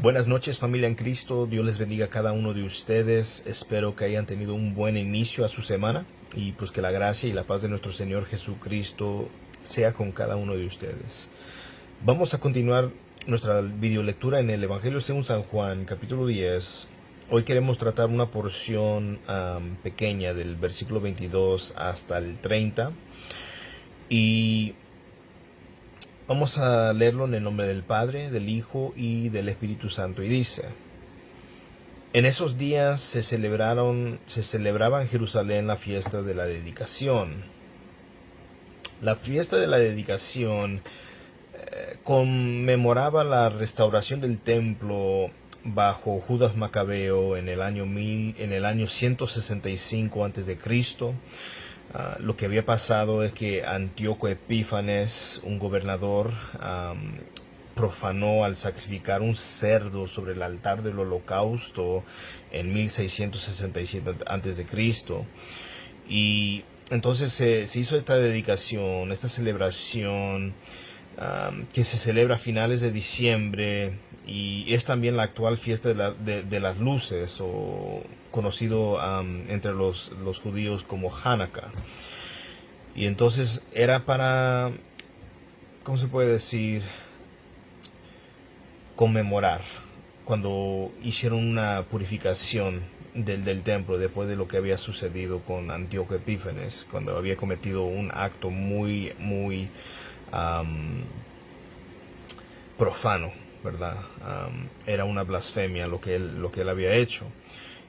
Buenas noches, familia en Cristo. Dios les bendiga a cada uno de ustedes. Espero que hayan tenido un buen inicio a su semana y pues que la gracia y la paz de nuestro Señor Jesucristo sea con cada uno de ustedes. Vamos a continuar nuestra videolectura en el Evangelio según San Juan, capítulo 10. Hoy queremos tratar una porción pequeña del versículo 22 hasta el 30 y vamos a leerlo en el nombre del Padre, del Hijo y del Espíritu Santo. Y dice: en esos días se celebraba en Jerusalén la fiesta de la dedicación. La fiesta de la dedicación conmemoraba la restauración del templo bajo Judas Macabeo en el año 165 a.C. Lo que había pasado es que Antíoco Epífanes, un gobernador, profanó al sacrificar un cerdo sobre el altar del holocausto en 1667 a.C. Y entonces se hizo esta dedicación, esta celebración que se celebra a finales de diciembre, y es también la actual fiesta de las luces, o conocido entre los judíos como Hanukkah. Y entonces era para, ¿cómo se puede decir?, conmemorar cuando hicieron una purificación del templo después de lo que había sucedido con Antíoco Epífanes, cuando había cometido un acto muy profano, ¿verdad? Era una blasfemia lo que él había hecho.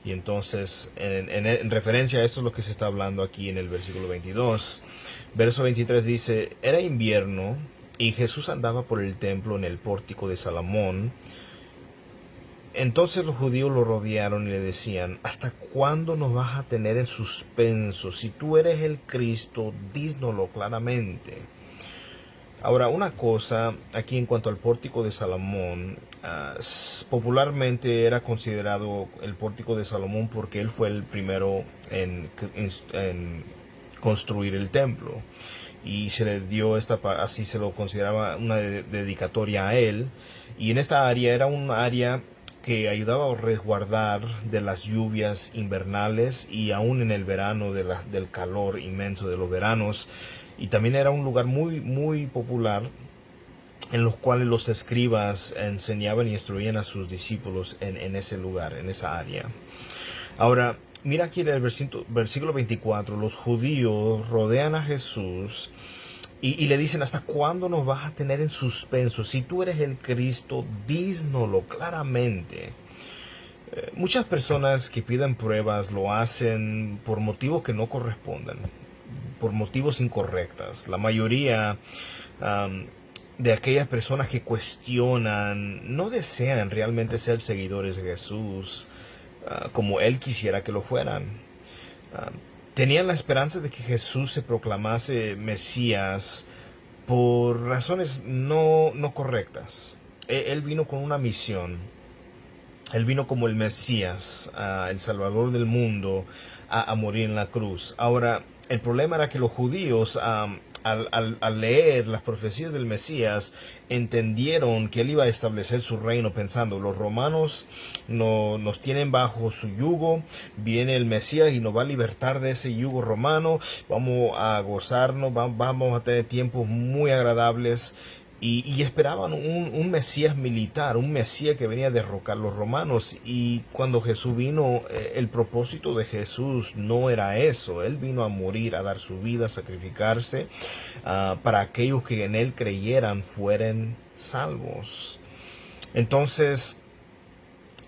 Y entonces, en referencia a eso es lo que se está hablando aquí en el versículo 22. Verso 23 dice: era invierno y Jesús andaba por el templo en el pórtico de Salomón. Entonces los judíos lo rodearon y le decían: ¿hasta cuándo nos vas a tener en suspenso? Si tú eres el Cristo, dísnoslo claramente. Ahora, una cosa aquí en cuanto al pórtico de Salomón, popularmente era considerado el pórtico de Salomón porque él fue el primero en construir el templo, y se le dio así se lo consideraba una dedicatoria a él. Y en esta área era un área que ayudaba a resguardar de las lluvias invernales y aún en el verano del calor inmenso de los veranos. Y también era un lugar muy popular en los cuales los escribas enseñaban y instruían a sus discípulos en ese lugar, en esa área. Ahora, mira aquí en el versículo 24, los judíos rodean a Jesús y le dicen: ¿hasta cuándo nos vas a tener en suspenso? Si tú eres el Cristo, dísnoslo claramente. Muchas personas que piden pruebas lo hacen por motivos que no corresponden, por motivos incorrectos. La mayoría de aquellas personas que cuestionan no desean realmente ser seguidores de Jesús como Él quisiera que lo fueran. Tenían la esperanza de que Jesús se proclamase Mesías por razones no correctas. Él vino con una misión. Él vino como el Mesías, el Salvador del mundo, a morir en la cruz. Ahora, el problema era que los judíos, al leer las profecías del Mesías, entendieron que él iba a establecer su reino, pensando: los romanos nos tienen bajo su yugo, viene el Mesías y nos va a libertar de ese yugo romano, vamos a gozarnos, vamos a tener tiempos muy agradables. Y esperaban un Mesías militar, un Mesías que venía a derrocar a los romanos. Y cuando Jesús vino, el propósito de Jesús no era eso. Él vino a morir, a dar su vida, a sacrificarse para aquellos que en Él creyeran fueran salvos. Entonces,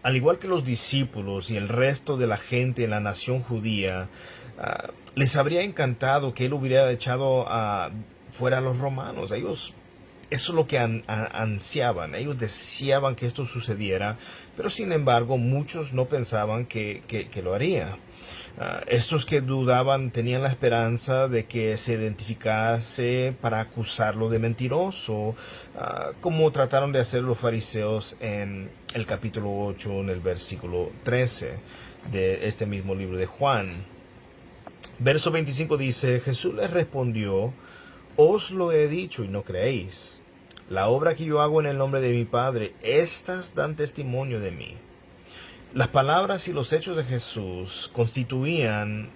al igual que los discípulos y el resto de la gente en la nación judía, les habría encantado que Él hubiera echado fuera a los romanos. Eso es lo que ansiaban. Ellos deseaban que esto sucediera, pero sin embargo muchos no pensaban que lo haría. Estos que dudaban tenían la esperanza de que se identificase para acusarlo de mentiroso, como trataron de hacer los fariseos en el capítulo 8, en el versículo 13 de este mismo libro de Juan. Verso 25 dice: Jesús les respondió: os lo he dicho y no creéis. La obra que yo hago en el nombre de mi Padre, estas dan testimonio de mí. Las palabras y los hechos de Jesús constituían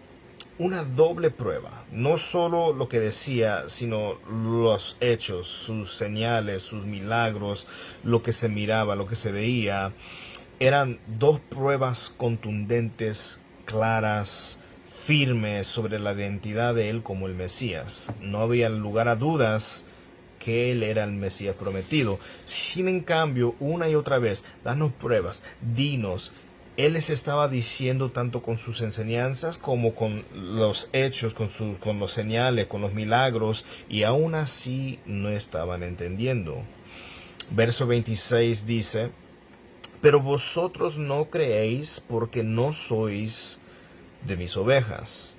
una doble prueba. No solo lo que decía, sino los hechos, sus señales, sus milagros, lo que se miraba, lo que se veía. Eran dos pruebas contundentes, claras, firmes sobre la identidad de él como el Mesías. No había lugar a dudas que él era el Mesías prometido. Sin en cambio, una y otra vez, danos pruebas, dinos. Él les estaba diciendo tanto con sus enseñanzas como con los hechos, con los señales, con los milagros, y aún así no estaban entendiendo. Verso 26 dice: pero vosotros no creéis porque no sois de mis ovejas.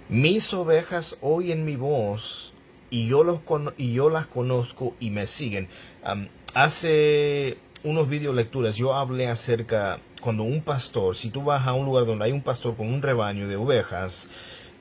Mis ovejas oyen mi voz y yo las conozco y me siguen. Hace unos video lecturas yo hablé acerca cuando un pastor, si tú vas a un lugar donde hay un pastor con un rebaño de ovejas,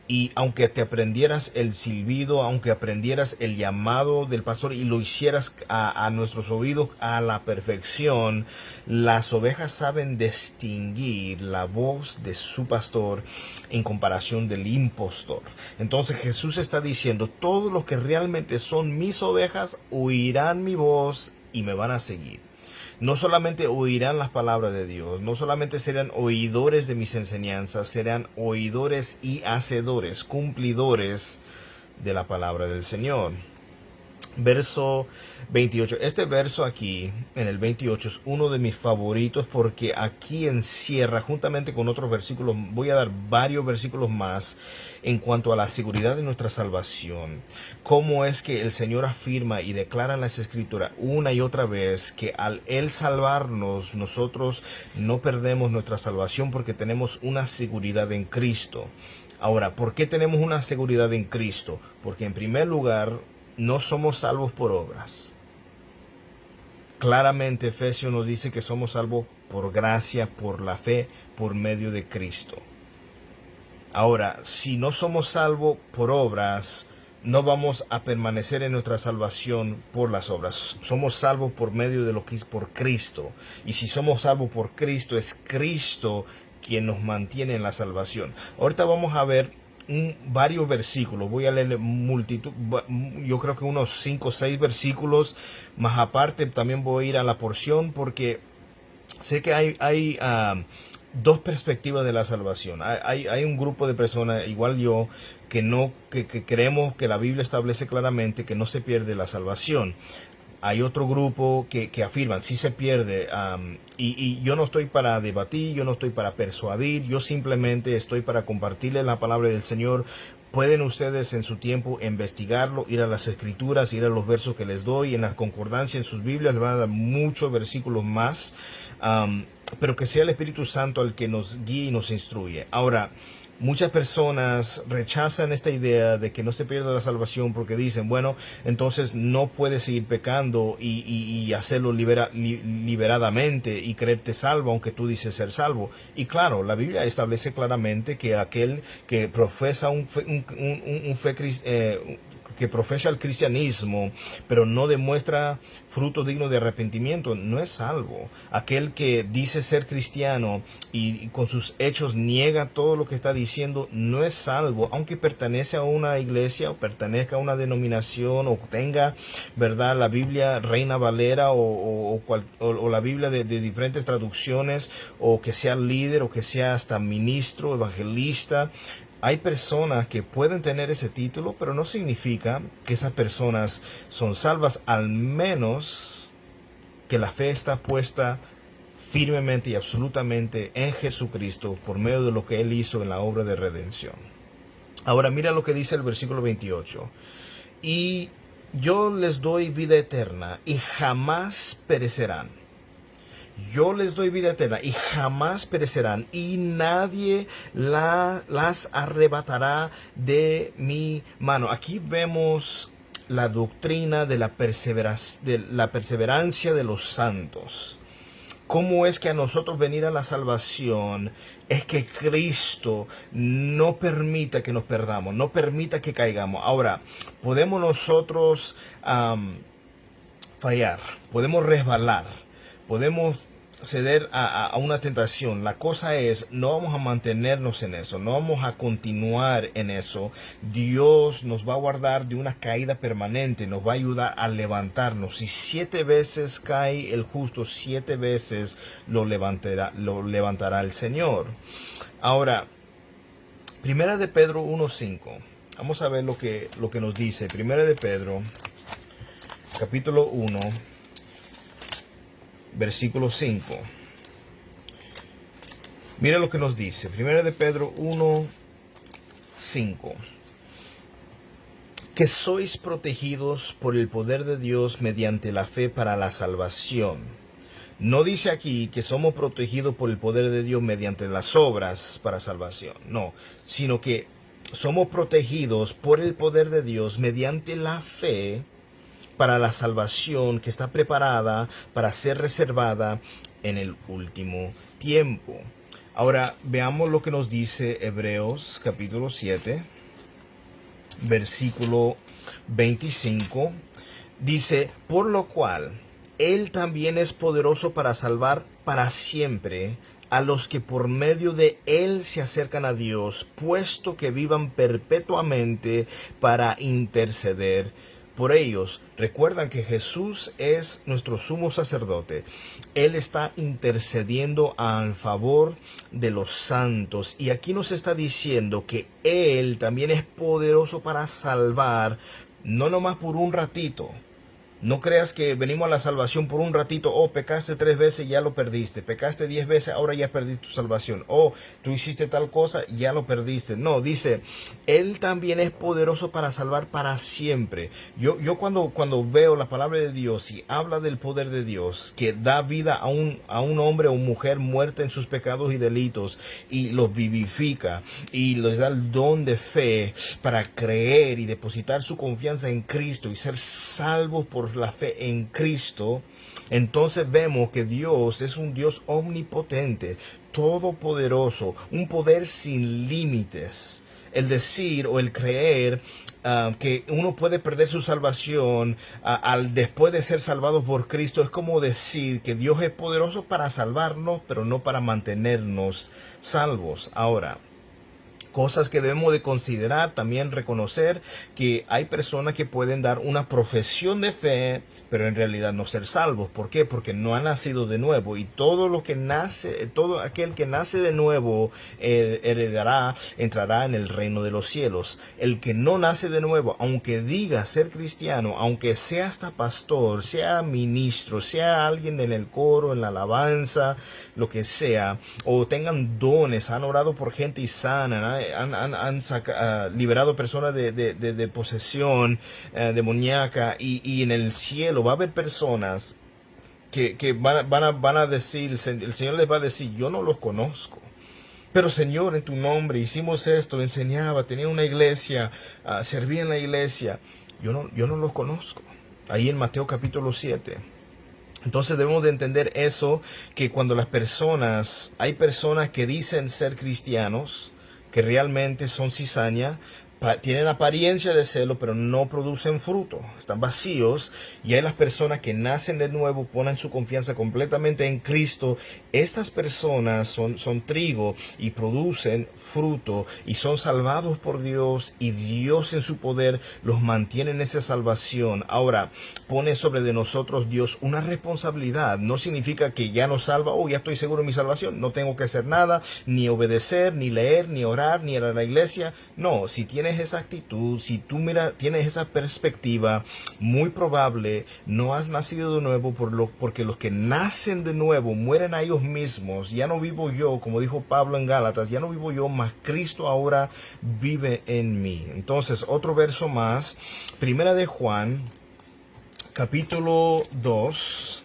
y aunque te aprendieras el silbido, aunque aprendieras el llamado del pastor y lo hicieras a nuestros oídos a la perfección, las ovejas saben distinguir la voz de su pastor en comparación del impostor. Entonces Jesús está diciendo: todos los que realmente son mis ovejas oirán mi voz y me van a seguir. No solamente oirán las palabras de Dios, no solamente serán oidores de mis enseñanzas, serán oidores y hacedores, cumplidores de la palabra del Señor. Verso 28. Este verso aquí, en el 28, es uno de mis favoritos porque aquí encierra, juntamente con otros versículos, voy a dar varios versículos más en cuanto a la seguridad de nuestra salvación. Cómo es que el Señor afirma y declara en las Escrituras una y otra vez que al Él salvarnos, nosotros no perdemos nuestra salvación porque tenemos una seguridad en Cristo. Ahora, ¿por qué tenemos una seguridad en Cristo? Porque en primer lugar, no somos salvos por obras. Claramente Efesios nos dice que somos salvos por gracia, por la fe, por medio de Cristo. Ahora, si no somos salvos por obras, no vamos a permanecer en nuestra salvación por las obras. Somos salvos por medio de lo que es por Cristo. Y si somos salvos por Cristo, es Cristo quien nos mantiene en la salvación. Ahorita vamos a ver varios versículos. Voy a leer multitud, yo creo que unos 5 o 6 versículos. Más aparte también voy a ir a la porción porque sé que hay dos perspectivas de la salvación. Hay un grupo de personas, igual yo, que creemos que la Biblia establece claramente que no se pierde la salvación. Hay otro grupo que afirman sí se pierde, y yo no estoy para debatir, yo no estoy para persuadir, yo simplemente estoy para compartirles la palabra del Señor. Pueden ustedes en su tiempo investigarlo, ir a las Escrituras, ir a los versos que les doy, en las concordancias, en sus Biblias, van a dar muchos versículos más, pero que sea el Espíritu Santo el que nos guíe y nos instruye. Ahora, muchas personas rechazan esta idea de que no se pierda la salvación porque dicen, bueno, entonces no puedes seguir pecando y hacerlo liberadamente y creerte salvo, aunque tú dices ser salvo. Y claro, la Biblia establece claramente que aquel que profesa que profesa el cristianismo, pero no demuestra fruto digno de arrepentimiento, no es salvo. Aquel que dice ser cristiano y con sus hechos niega todo lo que está diciendo, no es salvo, aunque pertenece a una iglesia o pertenezca a una denominación o tenga, ¿verdad?, la Biblia Reina Valera o la Biblia de diferentes traducciones, o que sea líder o que sea hasta ministro, evangelista. Hay personas que pueden tener ese título, pero no significa que esas personas son salvas, al menos que la fe está puesta firmemente y absolutamente en Jesucristo por medio de lo que Él hizo en la obra de redención. Ahora mira lo que dice el versículo 28. Y yo les doy vida eterna y jamás perecerán. Yo les doy vida eterna y jamás perecerán, y nadie las arrebatará de mi mano. Aquí vemos la doctrina de la perseverancia de los santos. cómo es que a nosotros venir a la salvación es que Cristo no permita que nos perdamos, no permita que caigamos. Ahora, podemos nosotros fallar, podemos resbalar, podemos ceder a una tentación. La cosa es, no vamos a mantenernos en eso, no vamos a continuar en eso. Dios nos va a guardar de una caída permanente, nos va a ayudar a levantarnos. Si 7 veces cae el justo, 7 veces lo levantará el Señor. Ahora, Primera de Pedro 1:5. Vamos a ver lo que nos dice. Primera de Pedro, capítulo 1. Versículo 5. Mira lo que nos dice. Primera de Pedro 1:5. Que sois protegidos por el poder de Dios mediante la fe para la salvación. No dice aquí que somos protegidos por el poder de Dios mediante las obras para salvación. No, sino que somos protegidos por el poder de Dios mediante la fe para la salvación que está preparada para ser reservada en el último tiempo. Ahora veamos lo que nos dice Hebreos capítulo 7, versículo 25. Dice, por lo cual Él también es poderoso para salvar para siempre a los que por medio de Él se acercan a Dios, puesto que vivan perpetuamente para interceder por ellos. Recuerdan que Jesús es nuestro sumo sacerdote. Él está intercediendo al favor de los santos. Y aquí nos está diciendo que Él también es poderoso para salvar, no nomás por un ratito. No creas que venimos a la salvación por un ratito. Oh, pecaste 3 veces y ya lo perdiste. Pecaste 10 veces, ahora ya perdiste tu salvación. Oh, tú hiciste tal cosa, ya lo perdiste. No, dice, Él también es poderoso para salvar para siempre. Yo cuando veo la palabra de Dios y habla del poder de Dios, que da vida a un hombre o mujer muerta en sus pecados y delitos, y los vivifica, y les da el don de fe para creer y depositar su confianza en Cristo y ser salvos por la fe en Cristo, entonces vemos que Dios es un Dios omnipotente, todopoderoso, un poder sin límites. El decir o el creer que uno puede perder su salvación después de ser salvado por Cristo es como decir que Dios es poderoso para salvarnos, pero no para mantenernos salvos. Ahora, cosas que debemos de considerar, también reconocer que hay personas que pueden dar una profesión de fe, pero en realidad no ser salvos. ¿Por qué? Porque no han nacido de nuevo. Y todo aquel que nace de nuevo entrará en el reino de los cielos. El que no nace de nuevo, aunque diga ser cristiano, aunque sea hasta pastor, sea ministro, sea alguien en el coro, en la alabanza, lo que sea, o tengan dones, han orado por gente y sana, han liberado personas de posesión demoníaca, y en el cielo va a haber personas que van a decir, el Señor les va a decir, yo no los conozco. Pero Señor, en tu nombre hicimos esto, enseñaba, tenía una iglesia, servía en la iglesia. Yo no los conozco. Ahí en Mateo capítulo 7. Entonces debemos de entender eso, que cuando hay personas que dicen ser cristianos, que realmente son cizaña, tienen apariencia de serlo, pero no producen fruto, están vacíos. Y hay las personas que nacen de nuevo, ponen su confianza completamente en Cristo. Estas personas son trigo y producen fruto y son salvados por Dios, y Dios en su poder los mantiene en esa salvación. Ahora, pone sobre de nosotros Dios una responsabilidad. No significa que ya nos salva, ya estoy seguro de mi salvación, no tengo que hacer nada, ni obedecer, ni leer, ni orar, ni ir a la iglesia. No, si tienes esa actitud, si tú tienes esa perspectiva, muy probable no has nacido de nuevo, porque los que nacen de nuevo mueren a ellos mismos. Ya no vivo yo, como dijo Pablo en Gálatas, ya no vivo yo, mas Cristo ahora vive en mí. Entonces, otro verso más, Primera de Juan, capítulo 2.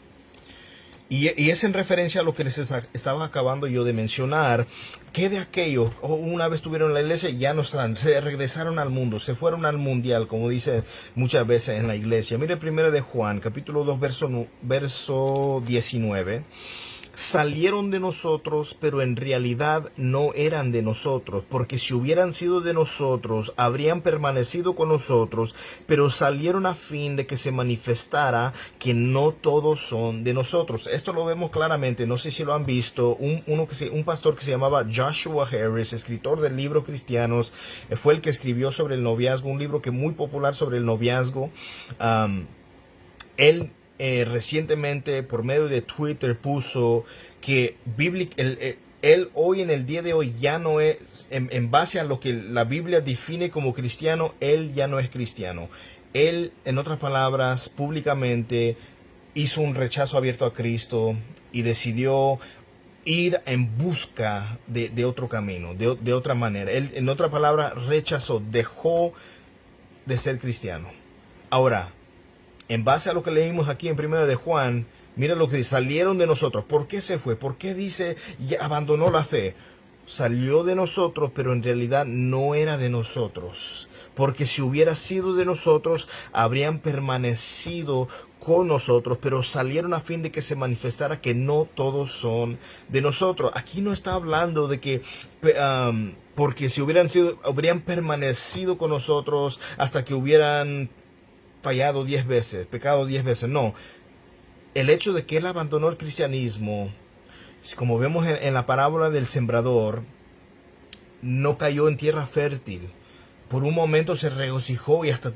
Y es en referencia a lo que les estaba acabando yo de mencionar, que de aquellos, una vez estuvieron en la iglesia, ya no están, se regresaron al mundo, se fueron al mundial, como dice muchas veces en la iglesia. Mire, 1 de Juan, capítulo 2, verso 19. salieron de nosotros, pero en realidad no eran de nosotros, porque si hubieran sido de nosotros, habrían permanecido con nosotros, pero salieron a fin de que se manifestara que no todos son de nosotros. Esto lo vemos claramente, no sé si lo han visto, un pastor que se llamaba Joshua Harris, escritor del libro Cristianos, fue el que escribió sobre el noviazgo, un libro que muy popular sobre el noviazgo. Él recientemente por medio de Twitter puso que él hoy en el día de hoy ya no es, en base a lo que la Biblia define como cristiano, él ya no es cristiano. Él, en otras palabras, públicamente hizo un rechazo abierto a Cristo y decidió ir en busca de otro camino, de otra manera. Él, en otra palabra, rechazó, dejó de ser cristiano. Ahora, en base a lo que leímos aquí en 1 de Juan, mira lo que dice, salieron de nosotros. ¿Por qué se fue? ¿Por qué dice, ya abandonó la fe? Salió de nosotros, pero en realidad no era de nosotros. Porque si hubiera sido de nosotros, habrían permanecido con nosotros, pero salieron a fin de que se manifestara que no todos son de nosotros. Aquí no está hablando de que porque si habrían permanecido con nosotros hasta que hubieran fallado 10 veces, pecado 10 veces. No, el hecho de que él abandonó el cristianismo, como vemos en la parábola del sembrador, no cayó en tierra fértil. Por un momento se regocijó y hasta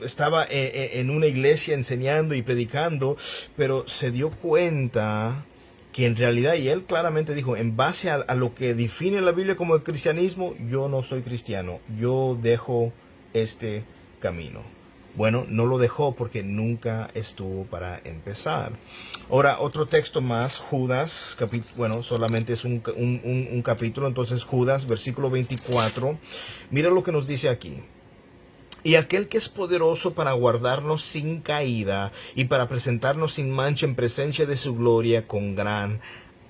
estaba en una iglesia enseñando y predicando, pero se dio cuenta que en realidad, y él claramente dijo, en base a lo que define la Biblia como el cristianismo, yo no soy cristiano, yo dejo este camino. Bueno, no lo dejó porque nunca estuvo para empezar. Ahora, otro texto más, Judas, solamente es un capítulo, entonces Judas, versículo 24. Mira lo que nos dice aquí. Y aquel que es poderoso para guardarnos sin caída y para presentarnos sin mancha en presencia de su gloria con gran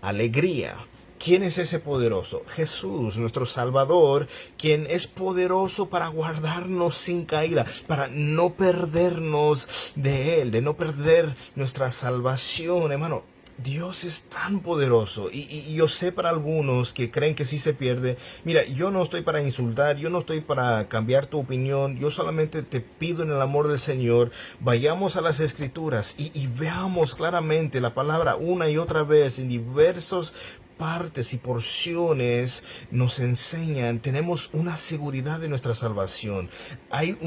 alegría. ¿Quién es ese poderoso? Jesús, nuestro Salvador, quien es poderoso para guardarnos sin caída, para no perdernos de Él, de no perder nuestra salvación, hermano. Dios es tan poderoso y yo sé para algunos que creen que sí se pierde. Mira, yo no estoy para insultar, yo no estoy para cambiar tu opinión, yo solamente te pido en el amor del Señor, vayamos a las Escrituras y veamos claramente la palabra una y otra vez en diversos partes y porciones nos enseñan, tenemos una seguridad de nuestra salvación. Hay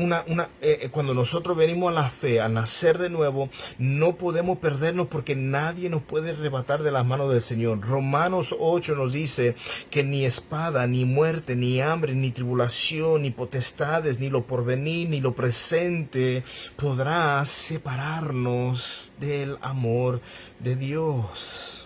cuando nosotros venimos a la fe, a nacer de nuevo, no podemos perdernos porque nadie nos puede arrebatar de las manos del Señor. Romanos 8 nos dice que ni espada, ni muerte, ni hambre, ni tribulación, ni potestades, ni lo porvenir, ni lo presente podrá separarnos del amor de Dios.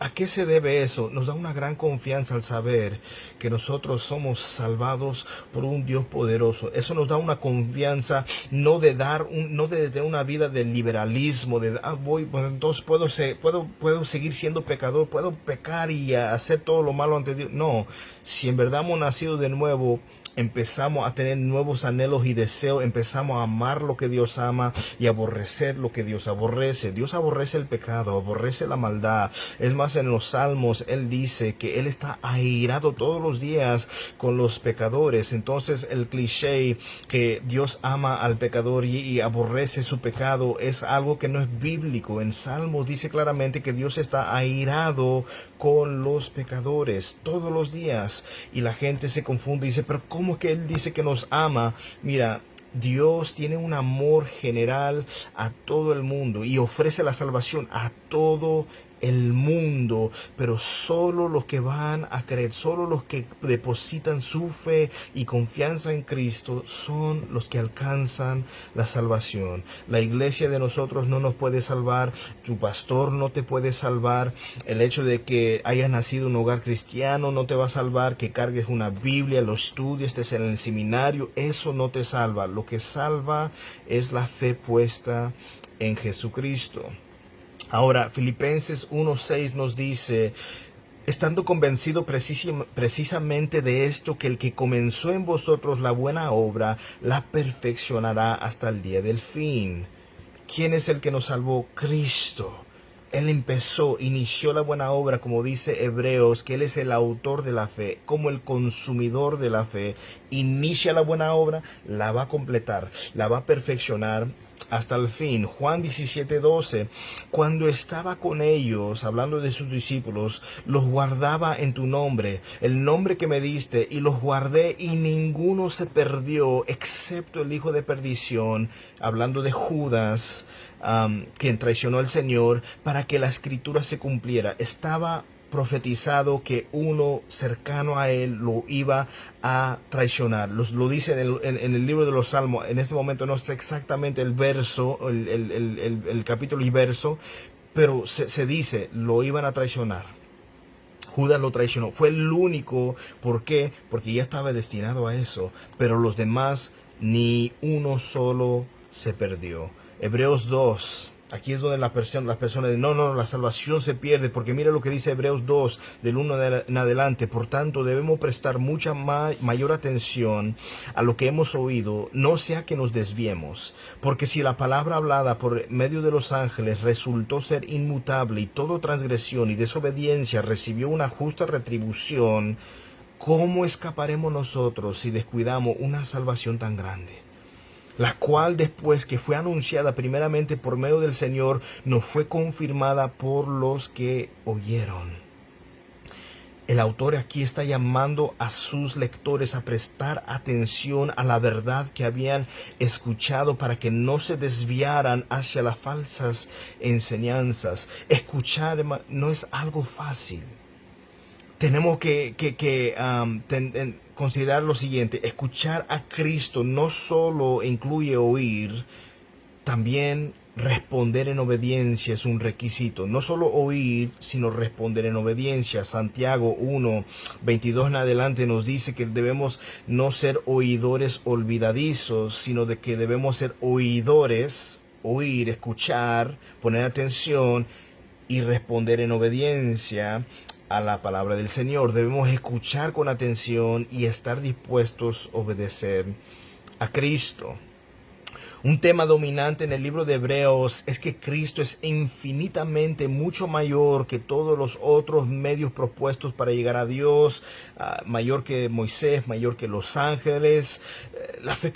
¿A qué se debe eso? Nos da una gran confianza al saber que nosotros somos salvados por un Dios poderoso. Eso nos da una confianza no de tener una vida de liberalismo, pues entonces puedo seguir siendo pecador, puedo pecar y hacer todo lo malo ante Dios. No, si en verdad hemos nacido de nuevo, empezamos a tener nuevos anhelos y deseos, empezamos a amar lo que Dios ama y aborrecer lo que Dios aborrece. Dios aborrece el pecado, aborrece la maldad. Es más, en los Salmos Él dice que Él está airado todos los días con los pecadores. Entonces el cliché que Dios ama al pecador y aborrece su pecado es algo que no es bíblico. En Salmos dice claramente que Dios está airado con los pecadores todos los días y la gente se confunde y dice, pero ¿cómo que Él dice que nos ama? Mira, Dios tiene un amor general a todo el mundo y ofrece la salvación a todo el mundo, pero solo los que van a creer, solo los que depositan su fe y confianza en Cristo son los que alcanzan la salvación. La iglesia de nosotros no nos puede salvar, tu pastor no te puede salvar, el hecho de que hayas nacido en un hogar cristiano no te va a salvar, que cargues una Biblia, lo estudies, estés en el seminario, eso no te salva. Lo que salva es la fe puesta en Jesucristo. Ahora, Filipenses 1:6 nos dice, estando convencido precisamente de esto, que el que comenzó en vosotros la buena obra, la perfeccionará hasta el día del fin. ¿Quién es el que nos salvó? Cristo. Él inició la buena obra, como dice Hebreos, que Él es el autor de la fe, como el consumidor de la fe. Inicia la buena obra, la va a completar, la va a perfeccionar hasta el fin. Juan 17:12, cuando estaba con ellos, hablando de sus discípulos, los guardaba en tu nombre, el nombre que me diste, y los guardé, y ninguno se perdió, excepto el hijo de perdición, hablando de Judas, quien traicionó al Señor, para que la escritura se cumpliera. Estaba profetizado que uno cercano a él lo iba a traicionar. Lo dice en el libro de los Salmos. En este momento no sé exactamente el verso, el capítulo y verso, pero se dice, lo iban a traicionar. Judas lo traicionó. Fue el único. ¿Por qué? Porque ya estaba destinado a eso. Pero los demás, ni uno solo se perdió. Hebreos 2. Aquí es donde las personas dicen, no, la salvación se pierde, porque mira lo que dice Hebreos 2, del 1 en adelante. Por tanto, debemos prestar mucha mayor atención a lo que hemos oído, no sea que nos desviemos. Porque si la palabra hablada por medio de los ángeles resultó ser inmutable, y toda transgresión y desobediencia recibió una justa retribución, ¿cómo escaparemos nosotros si descuidamos una salvación tan grande? La cual, después que fue anunciada primeramente por medio del Señor, nos fue confirmada por los que oyeron. El autor aquí está llamando a sus lectores a prestar atención a la verdad que habían escuchado, para que no se desviaran hacia las falsas enseñanzas. Escuchar no es algo fácil. Tenemos que considerar lo siguiente: escuchar a Cristo no solo incluye oír, también responder en obediencia es un requisito. No solo oír, sino responder en obediencia. Santiago 1:22 en adelante nos dice que debemos no ser oidores olvidadizos, sino de que debemos ser oidores, oír, escuchar, poner atención y responder en obediencia a la palabra del Señor. Debemos escuchar con atención y estar dispuestos a obedecer a Cristo. Un tema dominante en el libro de Hebreos es que Cristo es infinitamente mucho mayor que todos los otros medios propuestos para llegar a Dios, mayor que Moisés, mayor que los ángeles. La fe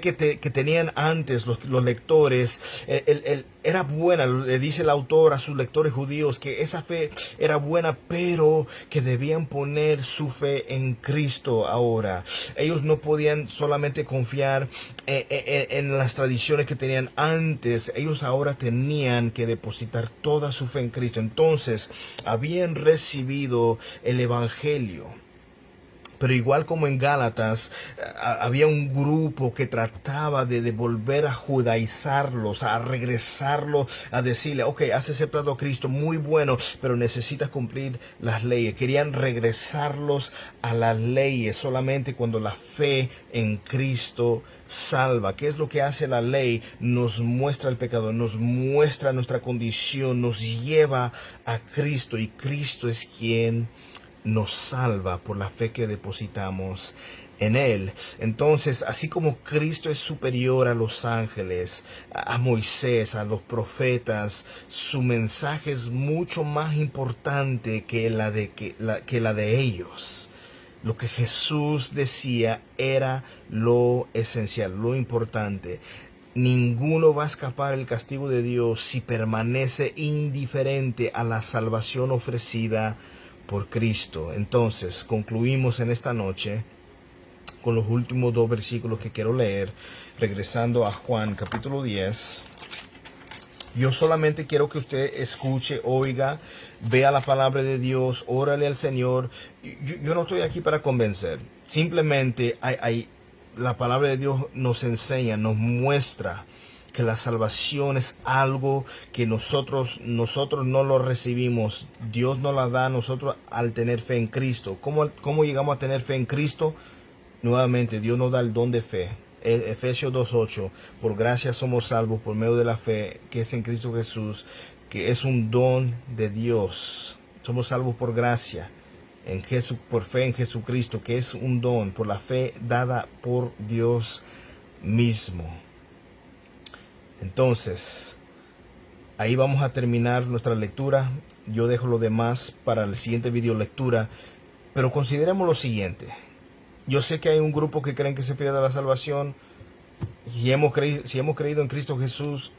que tenían antes los lectores era buena. Le dice el autor a sus lectores judíos que esa fe era buena, pero que debían poner su fe en Cristo ahora. Ellos no podían solamente confiar en las tradiciones que tenían antes. Ellos ahora tenían que depositar toda su fe en Cristo. Entonces habían recibido el Evangelio. Pero igual como en Gálatas, había un grupo que trataba de volver a judaizarlos, a regresarlos, a decirle, ok, has aceptado a Cristo, muy bueno, pero necesitas cumplir las leyes. Querían regresarlos a las leyes solamente cuando la fe en Cristo salva. ¿Qué es lo que hace la ley? Nos muestra el pecado, nos muestra nuestra condición, nos lleva a Cristo, y Cristo es quien nos salva por la fe que depositamos en Él. Entonces, así como Cristo es superior a los ángeles, a Moisés, a los profetas, su mensaje es mucho más importante que la de ellos. Lo que Jesús decía era lo esencial, lo importante. Ninguno va a escapar del castigo de Dios si permanece indiferente a la salvación ofrecida por Cristo. Entonces, concluimos en esta noche con los últimos 2 versículos que quiero leer, regresando a Juan capítulo 10. Yo solamente quiero que usted escuche, oiga, vea la palabra de Dios, órale al Señor. Yo no estoy aquí para convencer. Simplemente la palabra de Dios nos enseña, nos muestra que la salvación es algo que nosotros no lo recibimos. Dios nos la da a nosotros al tener fe en Cristo. ¿Cómo llegamos a tener fe en Cristo? Nuevamente, Dios nos da el don de fe. Efesios 2:8, por gracia somos salvos por medio de la fe que es en Cristo Jesús, que es un don de Dios. Somos salvos por gracia, por fe en Jesucristo, que es un don, por la fe dada por Dios mismo. Entonces, ahí vamos a terminar nuestra lectura. Yo dejo lo demás para el siguiente video lectura. Pero consideremos lo siguiente. Yo sé que hay un grupo que creen que se pierde la salvación. Y si hemos creído en Cristo Jesús,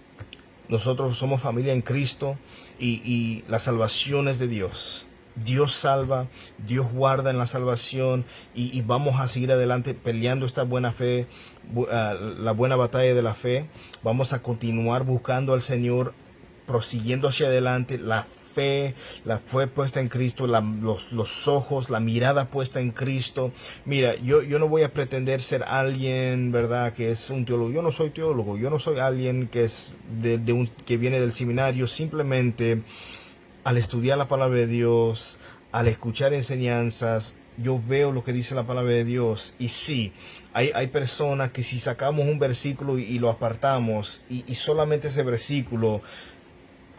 nosotros somos familia en Cristo y la salvación es de Dios. Dios salva, Dios guarda en la salvación y vamos a seguir adelante peleando esta buena fe, la buena batalla de la fe. Vamos a continuar buscando al Señor, prosiguiendo hacia adelante, la fe puesta en Cristo, los ojos, la mirada puesta en Cristo. Mira, yo no voy a pretender ser alguien, ¿verdad?, que es un teólogo. Yo no soy teólogo, yo no soy alguien que es que viene del seminario. Simplemente al estudiar la palabra de Dios, al escuchar enseñanzas, yo veo lo que dice la palabra de Dios. Y sí, hay personas que si sacamos un versículo y lo apartamos y solamente ese versículo,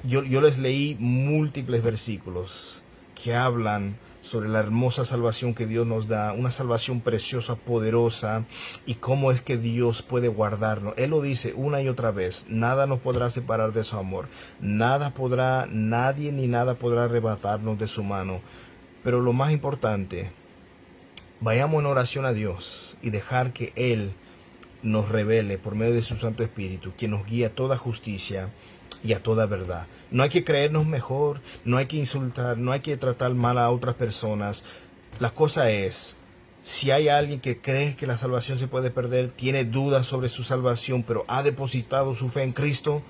yo les leí múltiples versículos que hablan sobre la hermosa salvación que Dios nos da, una salvación preciosa, poderosa, y cómo es que Dios puede guardarnos. Él lo dice una y otra vez: nada nos podrá separar de su amor, nadie ni nada podrá arrebatarnos de su mano. Pero lo más importante, vayamos en oración a Dios y dejar que Él nos revele por medio de su Santo Espíritu, que nos guía a toda justicia y a toda verdad. No hay que creernos mejor, no hay que insultar, no hay que tratar mal a otras personas. La cosa es, si hay alguien que cree que la salvación se puede perder, tiene dudas sobre su salvación, pero ha depositado su fe en Cristo,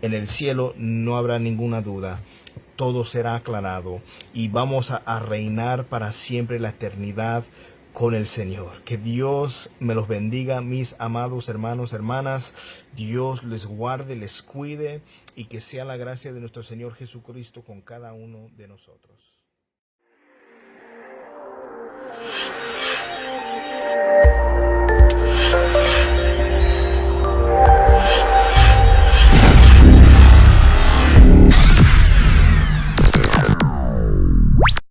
en el cielo no habrá ninguna duda. Todo será aclarado y vamos a reinar para siempre la eternidad con el Señor. Que Dios me los bendiga, mis amados hermanos, hermanas. Dios les guarde, les cuide y que sea la gracia de nuestro Señor Jesucristo con cada uno de nosotros.